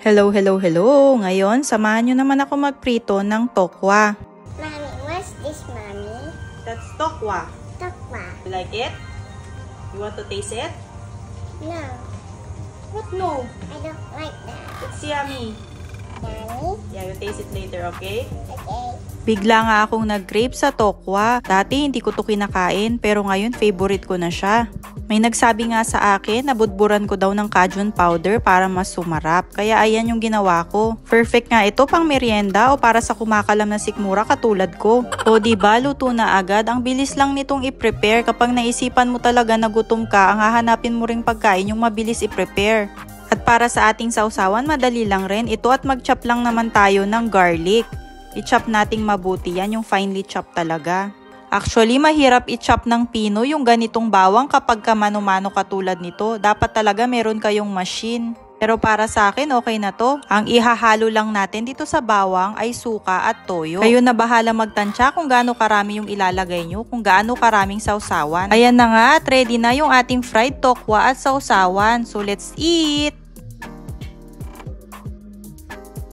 Hello, hello, hello! Ngayon, samahan nyo naman ako magprito ng tokwa. Mommy, what's this, Mommy? That's tokwa. Tokwa. You like it? You want to taste it? No, What no? I don't like that. It's yummy. Mommy? Yeah, you taste it later, okay? Okay. Bigla nga akong nag-crave sa tokwa. Dati hindi ko to kinakain, pero ngayon favorite ko na siya. May nagsabi nga sa akin na budburan ko daw ng cajun powder para mas sumarap. Kaya ayan yung ginawa ko. Perfect nga ito pang merienda o para sa kumakalam na sikmura katulad ko. O diba, luto na agad. Ang bilis lang nitong i-prepare. Kapag naisipan mo talaga na gutom ka, ang hahanapin mo ring pagkain yung mabilis i-prepare. At para sa ating sausawan, madali lang rin ito at mag-chop lang naman tayo ng garlic. I-chop nating mabuti yan, yung finely chop talaga. Actually, mahirap i-chop ng pino yung ganitong bawang kapag mano-mano katulad nito. Dapat talaga meron kayong machine. Pero para sa akin, okay na to. Ang ihahalo lang natin dito sa bawang ay suka at toyo. Kayo na bahala magtansya kung gaano karami yung ilalagay nyo, kung gaano karaming sausawan. Ayan na nga, at ready na yung ating fried tokwa at sausawan. So let's eat!